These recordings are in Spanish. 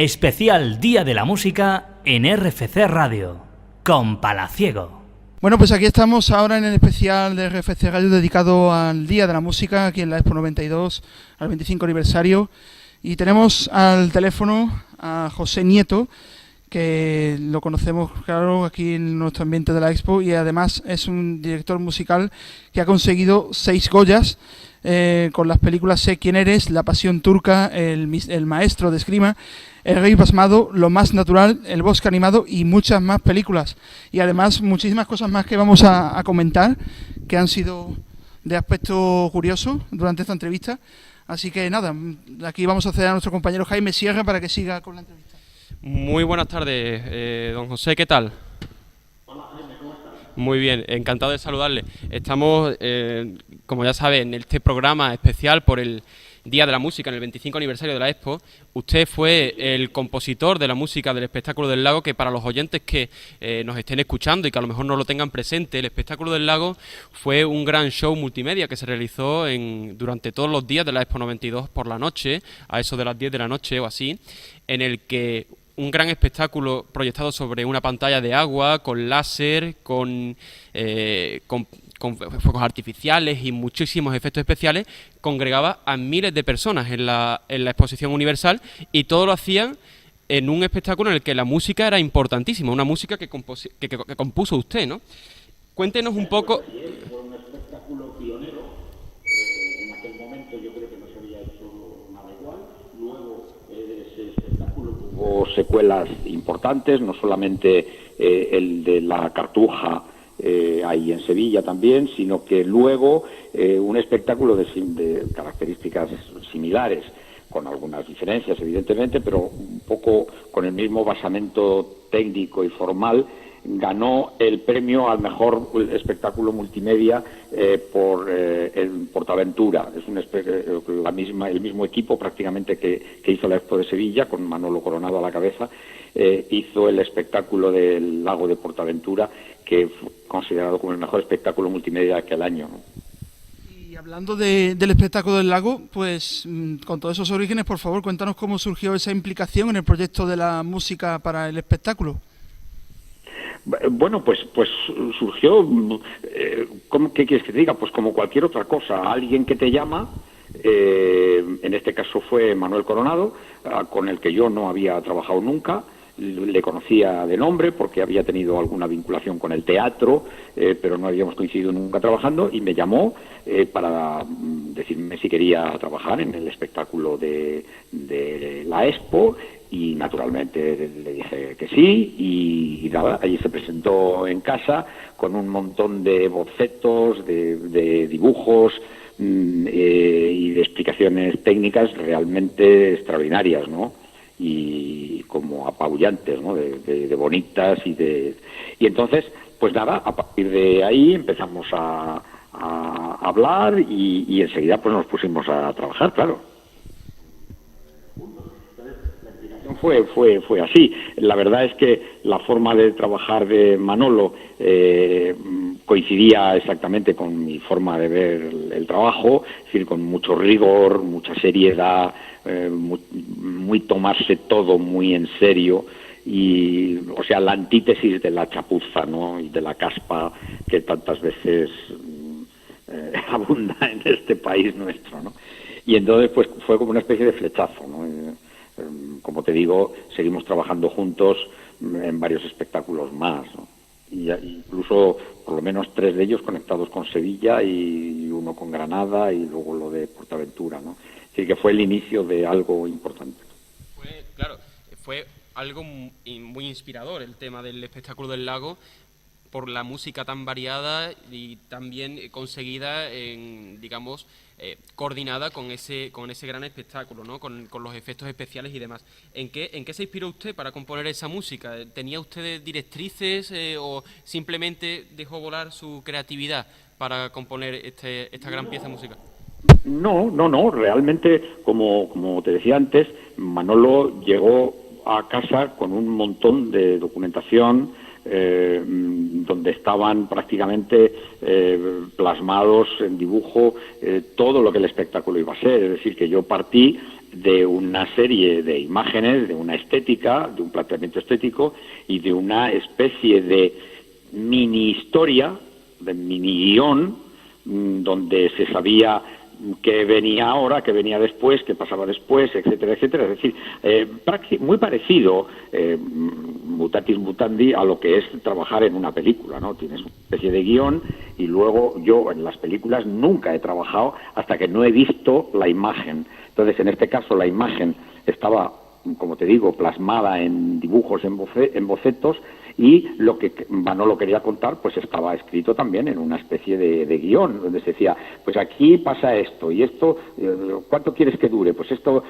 Especial Día de la Música en RFC Radio, con Palaciego. Bueno, pues aquí estamos ahora en el especial de RFC Radio dedicado al Día de la Música, aquí en la Expo 92, al 25 aniversario. Y tenemos al teléfono a José Nieto, que lo conocemos, claro, aquí en nuestro ambiente de la Expo, y además es un director musical que ha conseguido 6 Goyas con las películas Sé quién eres, La pasión turca, el maestro de esgrima, El rey pasmado, Lo más natural, El bosque animado y muchas más películas. Y además muchísimas cosas más que vamos a comentar, que han sido de aspecto curioso durante esta entrevista. Así que nada, aquí vamos a ceder a nuestro compañero Jaime Sierra para que siga con la entrevista. Muy buenas tardes, don José, ¿qué tal? Hola Jaime, ¿cómo estás? Muy bien, encantado de saludarle. Estamos, como ya sabe, en este programa especial por el Día de la Música, en el 25 aniversario de la Expo. Usted fue el compositor de la música del Espectáculo del Lago, que para los oyentes que nos estén escuchando y que a lo mejor no lo tengan presente, el Espectáculo del Lago fue un gran show multimedia que se realizó durante todos los días de la Expo 92 por la noche, a eso de las 10 de la noche o así, en el que un gran espectáculo proyectado sobre una pantalla de agua, con láser, con fuegos artificiales y muchísimos efectos especiales, congregaba a miles de personas en la exposición universal, y todo lo hacían en un espectáculo en el que la música era importantísima, una música que compuso usted, ¿no? Cuéntenos un poco. Fue un espectáculo pionero. En aquel momento yo creo que no se había hecho nada igual. Luego ese espectáculo tuvo secuelas importantes, no solamente el de la Cartuja ahí en Sevilla también, sino que luego un espectáculo de características similares, con algunas diferencias evidentemente, pero un poco con el mismo basamento técnico y formal, ganó el premio al mejor espectáculo multimedia por el PortAventura. Es el mismo equipo prácticamente que hizo la Expo de Sevilla, con Manolo Coronado a la cabeza, hizo el espectáculo del lago de PortAventura, que fue considerado como el mejor espectáculo multimedia de aquel año, ¿no? Y hablando del espectáculo del lago, pues con todos esos orígenes, por favor, cuéntanos cómo surgió esa implicación en el proyecto de la música para el espectáculo. Bueno, pues surgió, ¿qué quieres que te diga? Pues como cualquier otra cosa, alguien que te llama, en este caso fue Manuel Coronado, con el que yo no había trabajado nunca. Le conocía de nombre porque había tenido alguna vinculación con el teatro, pero no habíamos coincidido nunca trabajando, y me llamó para decirme si quería trabajar en el espectáculo de la Expo, y naturalmente le dije que sí, y nada, allí se presentó en casa con un montón de bocetos, de dibujos y de explicaciones técnicas realmente extraordinarias, ¿no? Y como apabullantes, ¿no? De bonitas y entonces, pues nada, a partir de ahí empezamos a hablar y enseguida pues nos pusimos a trabajar, claro. Fue así. La verdad es que la forma de trabajar de Manolo coincidía exactamente con mi forma de ver el trabajo, es decir, con mucho rigor, mucha seriedad, muy tomarse todo muy en serio, y o sea, la antítesis de la chapuza, ¿no? Y de la caspa que tantas veces abunda en este país nuestro, ¿no? Y entonces pues fue como una especie de flechazo, ¿no? Como te digo, seguimos trabajando juntos en varios espectáculos más, ¿no? Y incluso por lo menos 3 de ellos conectados con Sevilla y uno con Granada, y luego lo de PortAventura, ¿no? Así que fue el inicio de algo importante. Fue algo muy inspirador el tema del espectáculo del lago, por la música tan variada y también conseguida, digamos, coordinada con ese gran espectáculo, ¿no? Con los efectos especiales y demás. ¿En qué se inspiró usted para componer esa música? ¿Tenía usted directrices o simplemente dejó volar su creatividad para componer esta gran pieza musical? No, realmente, como te decía antes, Manolo llegó a casa con un montón de documentación, donde estaban prácticamente plasmados en dibujo todo lo que el espectáculo iba a ser. Es decir, que yo partí de una serie de imágenes, de una estética, de un planteamiento estético y de una especie de mini historia, de mini guión, donde se sabía qué venía ahora, qué venía después, qué pasaba después, etcétera, etcétera. Es decir, muy parecido, mutatis mutandi, a lo que es trabajar en una película, ¿no? Tienes una especie de guión y luego yo en las películas nunca he trabajado hasta que no he visto la imagen. Entonces, en este caso, la imagen estaba, como te digo, plasmada en dibujos, en bocetos, y lo que Manolo quería contar pues estaba escrito también en una especie de guión, donde se decía, pues aquí pasa esto, y esto, ¿cuánto quieres que dure? Pues esto,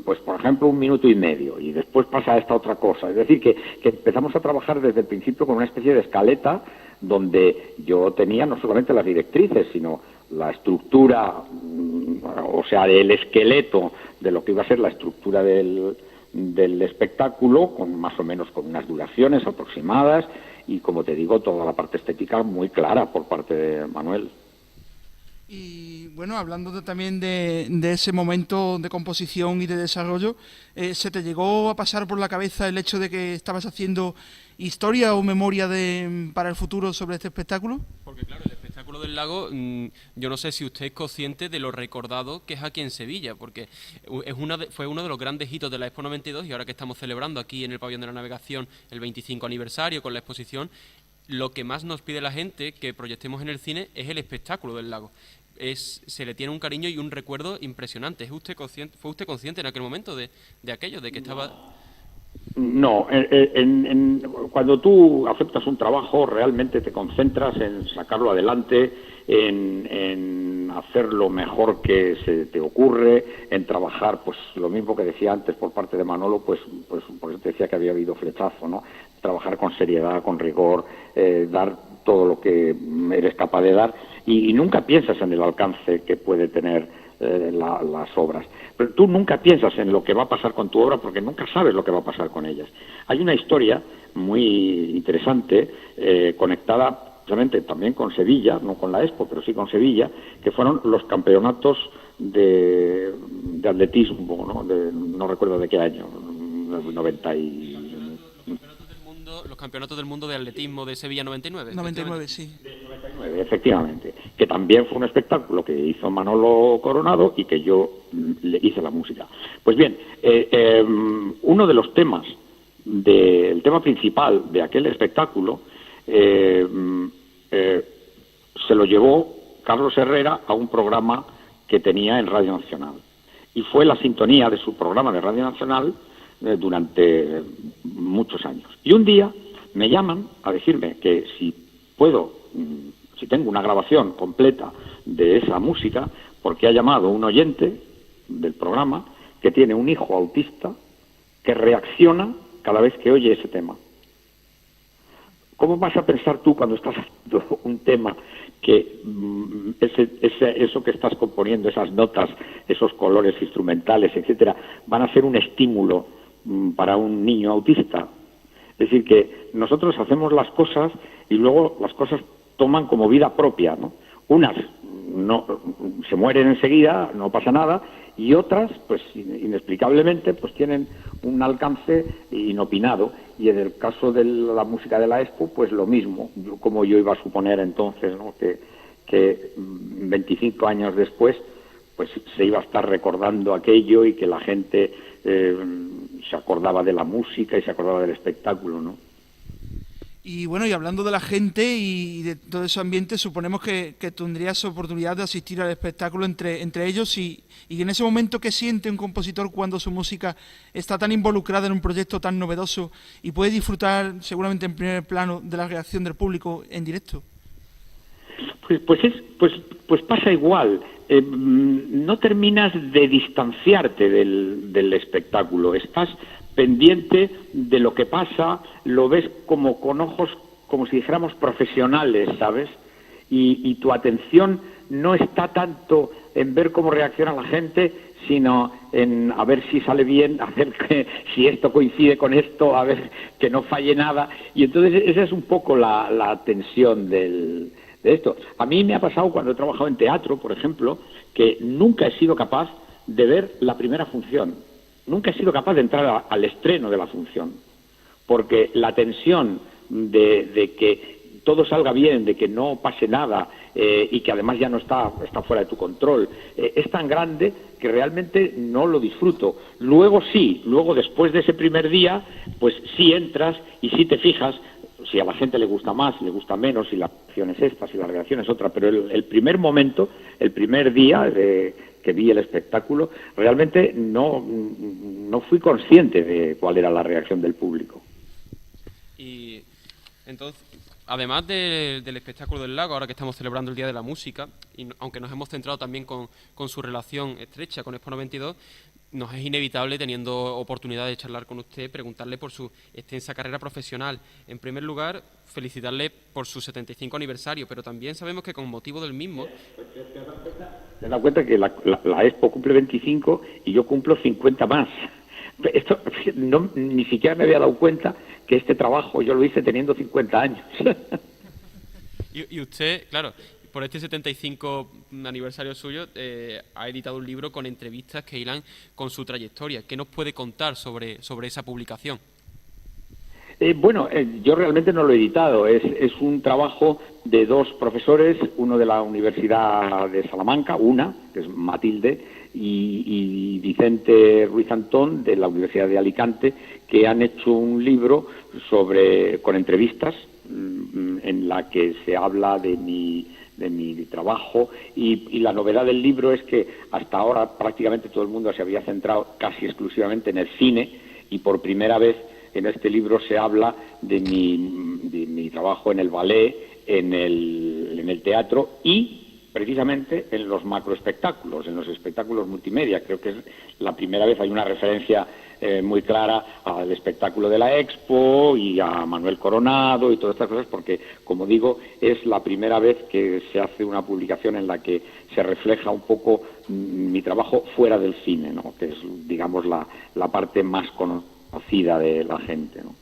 pues por ejemplo 1 minuto y medio, y después pasa esta otra cosa. Es decir, que empezamos a trabajar desde el principio con una especie de escaleta, donde yo tenía no solamente las directrices, sino la estructura, o sea, el esqueleto de lo que iba a ser la estructura del espectáculo, con más o menos con unas duraciones aproximadas, y como te digo, toda la parte estética muy clara por parte de Manuel. Y bueno, hablando también de ese momento de composición y de desarrollo, ¿se te llegó a pasar por la cabeza el hecho de que estabas haciendo historia o memoria para el futuro sobre este espectáculo? Porque claro, el espectáculo del lago, yo no sé si usted es consciente de lo recordado que es aquí en Sevilla, porque fue uno de los grandes hitos de la Expo 92, y ahora que estamos celebrando aquí en el Pabellón de la Navegación el 25 aniversario con la exposición, lo que más nos pide la gente que proyectemos en el cine es el espectáculo del lago. Se le tiene un cariño y un recuerdo impresionante. ¿Fue usted consciente en aquel momento de aquello, de que estaba...? No, cuando tú aceptas un trabajo realmente te concentras en sacarlo adelante, en hacer lo mejor que se te ocurre, en trabajar, pues lo mismo que decía antes por parte de Manolo, pues por eso te decía que había habido flechazo, ¿no? Trabajar con seriedad, con rigor, dar todo lo que eres capaz de dar, y nunca piensas en el alcance que puede tener las obras. Pero tú nunca piensas en lo que va a pasar con tu obra, porque nunca sabes lo que va a pasar con ellas. Hay una historia muy interesante, conectada precisamente también con Sevilla, no con la Expo, pero sí con Sevilla, que fueron los campeonatos de atletismo, ¿no? No recuerdo de qué año, 90 y... Los campeonatos del mundo de atletismo de Sevilla 99. 99, sí. 99, efectivamente, que también fue un espectáculo que hizo Manolo Coronado y que yo le hice la música. Pues bien, uno de los temas, el tema principal de aquel espectáculo, se lo llevó Carlos Herrera a un programa que tenía en Radio Nacional. Y fue la sintonía de su programa de Radio Nacional durante muchos años. Y un día me llaman a decirme que si tengo una grabación completa de esa música, porque ha llamado un oyente del programa que tiene un hijo autista que reacciona cada vez que oye ese tema. ¿Cómo vas a pensar tú cuando estás haciendo un tema que eso que estás componiendo, esas notas, esos colores instrumentales, etcétera, van a ser un estímulo para un niño autista? Es decir, que nosotros hacemos las cosas y luego las cosas toman como vida propia, ¿no? Unas no se mueren enseguida, no pasa nada, y otras, pues inexplicablemente, pues tienen un alcance inopinado. Y en el caso de la música de la Expo, pues lo mismo. Como yo iba a suponer entonces, ¿no?, que 25 años después, pues se iba a estar recordando aquello y que la gente se acordaba de la música y se acordaba del espectáculo, ¿no? Y bueno, y hablando de la gente y de todo ese ambiente, suponemos que tendrías oportunidad de asistir al espectáculo entre ellos, y en ese momento, ¿qué siente un compositor cuando su música está tan involucrada en un proyecto tan novedoso y puede disfrutar seguramente en primer plano de la reacción del público en directo? Pues pasa igual. No terminas de distanciarte del espectáculo. Estás pendiente de lo que pasa, lo ves como con ojos, como si dijéramos profesionales, ¿sabes? Y tu atención no está tanto en ver cómo reacciona la gente, sino en a ver si sale bien, a ver si esto coincide con esto, a ver que no falle nada. Y entonces esa es un poco la tensión de esto. A mí me ha pasado cuando he trabajado en teatro, por ejemplo, que nunca he sido capaz de ver la primera función. Nunca he sido capaz de entrar al estreno de la función, porque la tensión de que todo salga bien, de que no pase nada y que además ya no está fuera de tu control, es tan grande que realmente no lo disfruto. Luego sí, luego después de ese primer día, pues sí entras y sí te fijas si a la gente le gusta más, si le gusta menos, si la reacción es esta, si la reacción es otra, pero el primer momento, el primer día que vi el espectáculo, realmente no fui consciente de cuál era la reacción del público. Y entonces, además del espectáculo del lago, ahora que estamos celebrando el Día de la Música, y aunque nos hemos centrado también con su relación estrecha con Expo 92, nos es inevitable, teniendo oportunidad de charlar con usted, preguntarle por su extensa carrera profesional. En primer lugar, felicitarle por su 75 aniversario, pero también sabemos que con motivo del mismo... Te das cuenta que la Expo cumple 25 y yo cumplo 50 más. Esto ni siquiera me había dado cuenta que este trabajo yo lo hice teniendo 50 años. Y usted, claro, por este 75 aniversario suyo, ha editado un libro con entrevistas que hilan con su trayectoria. ¿Qué nos puede contar sobre esa publicación? Bueno, yo realmente no lo he editado. Es un trabajo de dos profesores, uno de la Universidad de Salamanca, que es Matilde, y Vicente Ruiz Antón, de la Universidad de Alicante, que han hecho un libro con entrevistas en la que se habla de mi trabajo, y la novedad del libro es que hasta ahora prácticamente todo el mundo se había centrado casi exclusivamente en el cine, y por primera vez en este libro se habla de mi trabajo en el ballet, en el teatro y precisamente en los macroespectáculos, en los espectáculos multimedia. Creo que es la primera vez, hay una referencia muy clara al espectáculo de la Expo y a Manuel Coronado y todas estas cosas, porque, como digo, es la primera vez que se hace una publicación en la que se refleja un poco mi trabajo fuera del cine, ¿no? Que es, digamos, la parte más conocida de la gente, ¿no?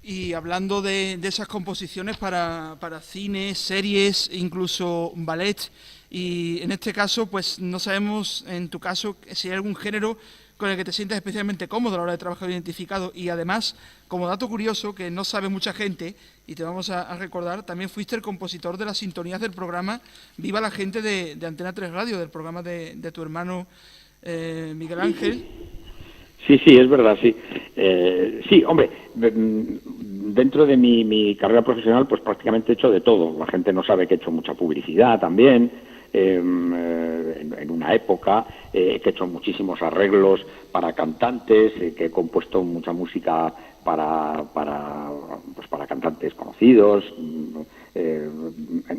Y hablando de esas composiciones para cine, series, incluso ballet, y en este caso, pues no sabemos, en tu caso, si hay algún género con el que te sientas especialmente cómodo a la hora de trabajar identificado. Y además, como dato curioso, que no sabe mucha gente, y te vamos a recordar, también fuiste el compositor de las sintonías del programa Viva la Gente de Antena 3 Radio, del programa de tu hermano Miguel Ángel. Sí, es verdad, sí. Sí, hombre, dentro de mi carrera profesional, pues prácticamente he hecho de todo. La gente no sabe que he hecho mucha publicidad también, en una época, que he hecho muchísimos arreglos para cantantes, que he compuesto mucha música para cantantes conocidos.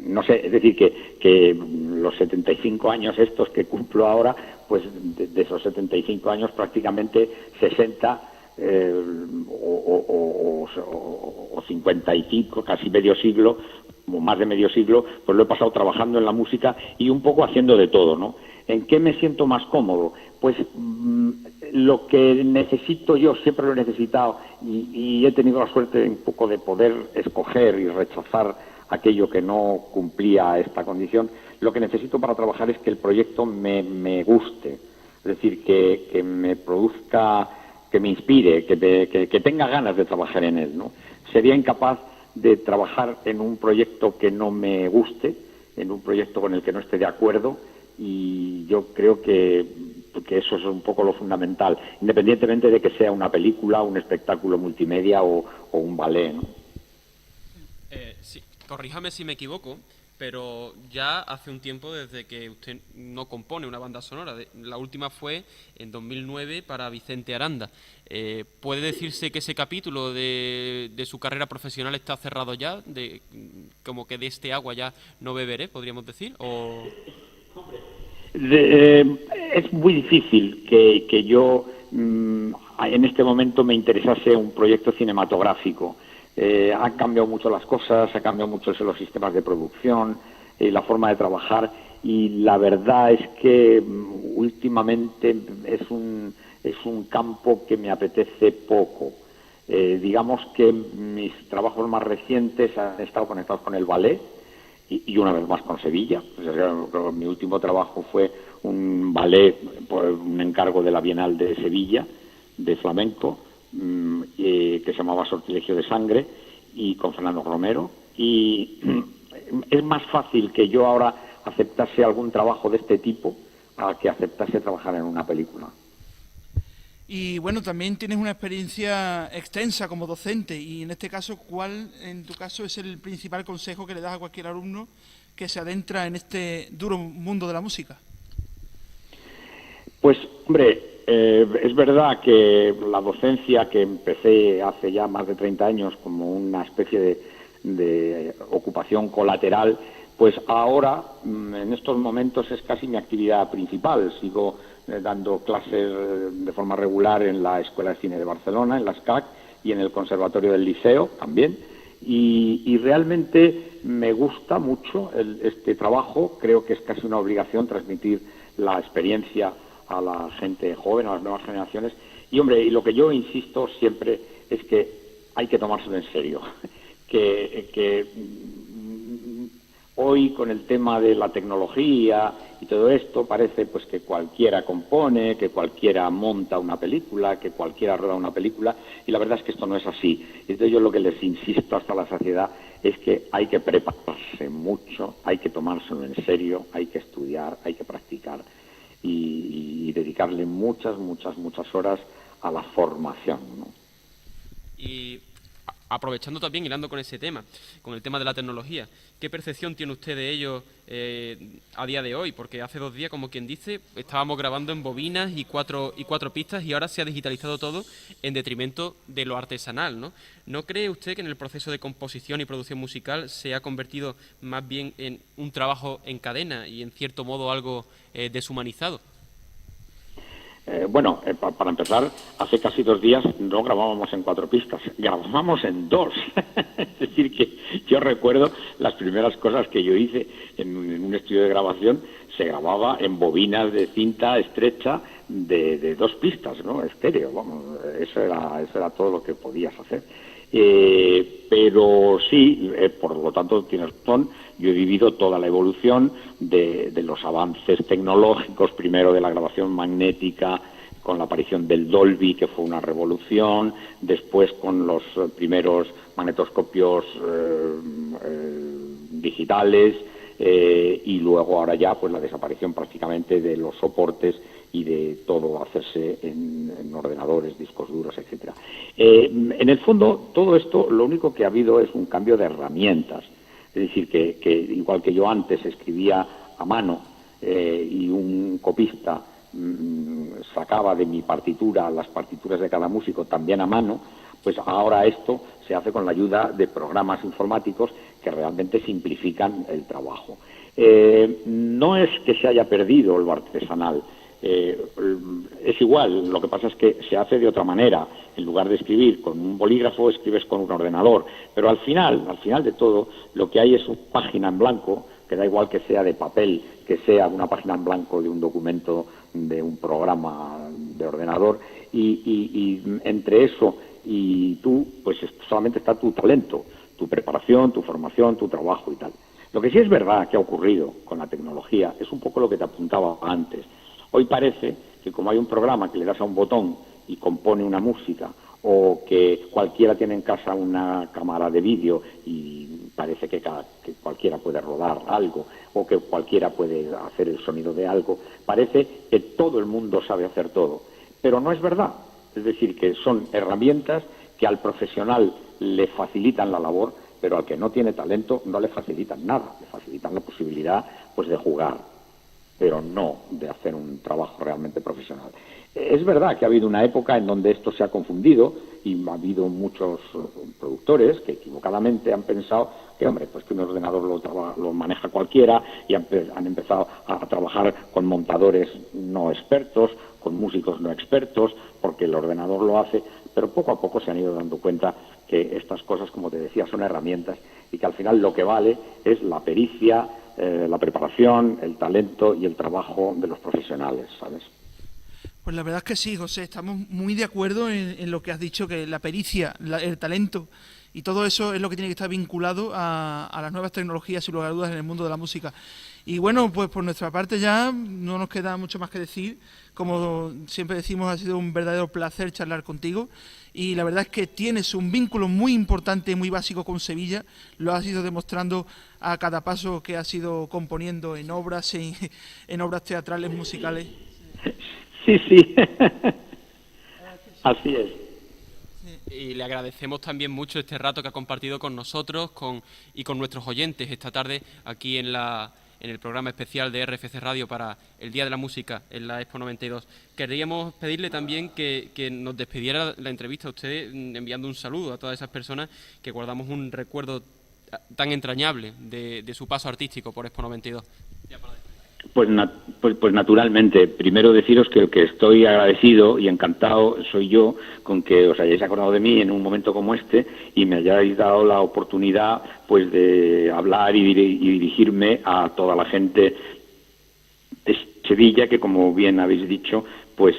No sé, es decir, que los 75 años estos que cumplo ahora, pues de esos 75 años prácticamente 60 o 55, casi medio siglo, o más de medio siglo, pues lo he pasado trabajando en la música y un poco haciendo de todo, ¿no? ¿En qué me siento más cómodo? Pues lo que necesito yo, siempre lo he necesitado, y he tenido la suerte un poco de poder escoger y rechazar aquello que no cumplía esta condición. Lo que necesito para trabajar es que el proyecto me guste, es decir, que me produzca, que me inspire, que tenga ganas de trabajar en él, ¿no? Sería incapaz de trabajar en un proyecto que no me guste, en un proyecto con el que no esté de acuerdo, y yo creo que eso es un poco lo fundamental, independientemente de que sea una película, un espectáculo multimedia o un ballet, ¿no? Sí, corríjame si me equivoco, pero ya hace un tiempo desde que usted no compone una banda sonora. La última fue en 2009 para Vicente Aranda. ¿Puede decirse que ese capítulo de su carrera profesional está cerrado ya? Como que de este agua ya no beberé, podríamos decir, ¿o...? Es muy difícil que yo en este momento me interesase un proyecto cinematográfico. Han cambiado mucho las cosas, ha cambiado mucho los sistemas de producción, la forma de trabajar, y la verdad es que últimamente es un campo que me apetece poco. Digamos que mis trabajos más recientes han estado conectados con el ballet, y una vez más con Sevilla. Mi último trabajo fue un ballet por un encargo de la Bienal de Sevilla, de flamenco, que se llamaba Sortilegio de Sangre, y con Fernando Romero. Y es más fácil que yo ahora aceptase algún trabajo de este tipo a que aceptase trabajar en una película. Y bueno, también tienes una experiencia extensa como docente, y en este caso, ¿cuál en tu caso es el principal consejo que le das a cualquier alumno que se adentra en este duro mundo de la música? Pues, hombre, es verdad que la docencia, que empecé hace ya más de 30 años como una especie de ocupación colateral, pues ahora, en estos momentos, es casi mi actividad principal. Sigo dando clases de forma regular en la Escuela de Cine de Barcelona, en la SCAC, y en el Conservatorio del Liceo también. Y realmente me gusta mucho este trabajo. Creo que es casi una obligación transmitir la experiencia a la gente joven, a las nuevas generaciones. Y, hombre, y lo que yo insisto siempre es que hay que tomárselo en serio. que hoy, con el tema de la tecnología y todo esto, parece pues que cualquiera compone, que cualquiera monta una película, que cualquiera rueda una película, y la verdad es que esto no es así. Entonces yo lo que les insisto hasta la saciedad es que hay que prepararse mucho, hay que tomárselo en serio, hay que estudiar, hay que practicar y dedicarle muchas horas a la formación, ¿no? Y aprovechando también, hilando con ese tema, con el tema de la tecnología, ¿qué percepción tiene usted de ello a día de hoy? Porque hace 2 días, como quien dice, estábamos grabando en bobinas y cuatro pistas, y ahora se ha digitalizado todo en detrimento de lo artesanal, ¿no? ¿No cree usted que en el proceso de composición y producción musical se ha convertido más bien en un trabajo en cadena y, en cierto modo, algo deshumanizado? Para empezar, hace casi 2 días no grabábamos en 4 pistas, grabábamos en 2. Es decir, que yo recuerdo las primeras cosas que yo hice en un estudio de grabación, se grababa en bobinas de cinta estrecha de 2 pistas, ¿no? Estéreo, vamos, eso era todo lo que podías hacer. Pero sí, por lo tanto tienes razón, yo he vivido toda la evolución de los avances tecnológicos, primero de la grabación magnética, con la aparición del Dolby, que fue una revolución, después con los primeros magnetoscopios digitales, y luego ahora ya pues la desaparición prácticamente de los soportes y de todo hacerse en ordenadores, discos duros, etcétera. En el fondo, todo esto, lo único que ha habido es un cambio de herramientas. Es decir, que igual que yo antes escribía a mano, y un copista sacaba de mi partitura las partituras de cada músico también a mano, pues ahora esto se hace con la ayuda de programas informáticos que realmente simplifican el trabajo. No es que se haya perdido lo artesanal, es igual, lo que pasa es que se hace de otra manera. En lugar de escribir con un bolígrafo, escribes con un ordenador, pero al final de todo, lo que hay es una página en blanco, que da igual que sea de papel, que sea una página en blanco de un documento, de un programa de ordenador, y entre eso y tú, pues solamente está tu talento, tu preparación, tu formación, tu trabajo y tal. Lo que sí es verdad que ha ocurrido con la tecnología es un poco lo que te apuntaba antes. Hoy parece que como hay un programa que le das a un botón y compone una música, o que cualquiera tiene en casa una cámara de vídeo y parece que cualquiera puede rodar algo, o que cualquiera puede hacer el sonido de algo, parece que todo el mundo sabe hacer todo. Pero no es verdad. Es decir, que son herramientas que al profesional le facilitan la labor, pero al que no tiene talento no le facilitan nada, le facilitan la posibilidad pues de jugar, pero no de hacer un trabajo realmente profesional. Es verdad que ha habido una época en donde esto se ha confundido y ha habido muchos productores que equivocadamente han pensado que, hombre, pues que un ordenador lo maneja cualquiera, y han empezado a trabajar con montadores no expertos, con músicos no expertos, porque el ordenador lo hace, pero poco a poco se han ido dando cuenta que estas cosas, como te decía, son herramientas y que al final lo que vale es la pericia, la preparación, el talento y el trabajo de los profesionales, ¿sabes? Pues la verdad es que sí, José, estamos muy de acuerdo en lo que has dicho, que la pericia, el talento Y todo eso es lo que tiene que estar vinculado a las nuevas tecnologías, sin lugar a dudas, en el mundo de la música. Y bueno, pues por nuestra parte ya no nos queda mucho más que decir. Como siempre decimos, ha sido un verdadero placer charlar contigo. Y la verdad es que tienes un vínculo muy importante, muy básico con Sevilla. Lo has ido demostrando a cada paso que has ido componiendo en obras, en obras teatrales, musicales. Sí, sí. Así es. Y le agradecemos también mucho este rato que ha compartido con nosotros y con nuestros oyentes esta tarde aquí en el programa especial de RFC Radio para el Día de la Música en la Expo 92. Queríamos pedirle también que nos despidiera la entrevista a usted enviando un saludo a todas esas personas que guardamos un recuerdo tan entrañable de su paso artístico por Expo 92. Pues naturalmente, primero deciros que estoy agradecido y encantado soy yo con que os hayáis acordado de mí en un momento como este y me hayáis dado la oportunidad pues de hablar y dirigirme a toda la gente de Sevilla que, como bien habéis dicho, pues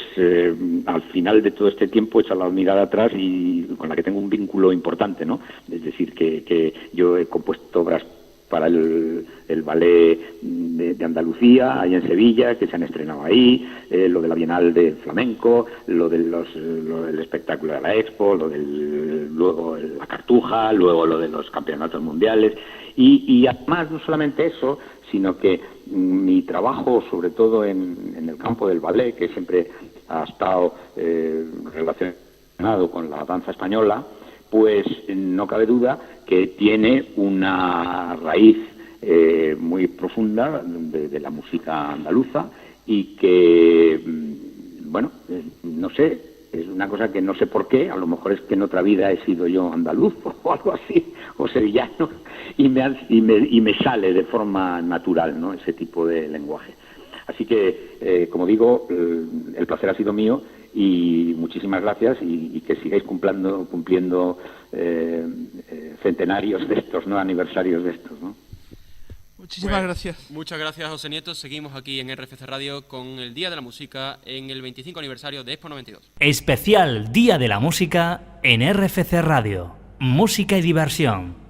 al final de todo este tiempo he echado la mirada atrás y con la que tengo un vínculo importante, ¿no? Es decir, que yo he compuesto obras para el ballet de Andalucía, ahí en Sevilla, que se han estrenado ahí, lo de la Bienal de Flamenco, lo del espectáculo de la Expo, luego la Cartuja, luego lo de los campeonatos mundiales, y además no solamente eso, sino que mi trabajo, sobre todo en el campo del ballet, que siempre ha estado relacionado con la danza española, pues no cabe duda que tiene una raíz muy profunda de la música andaluza y que, bueno, no sé, es una cosa que no sé por qué, a lo mejor es que en otra vida he sido yo andaluz o algo así, o sevillano, y me sale de forma natural, ¿no?, ese tipo de lenguaje. Así que, como digo, el placer ha sido mío y muchísimas gracias y que sigáis cumpliendo centenarios de estos, ¿no?, aniversarios de estos, ¿no? Muchísimas gracias. Muchas gracias, José Nieto. Seguimos aquí en RFC Radio con el Día de la Música en el 25 aniversario de Expo 92. Especial Día de la Música en RFC Radio. Música y diversión.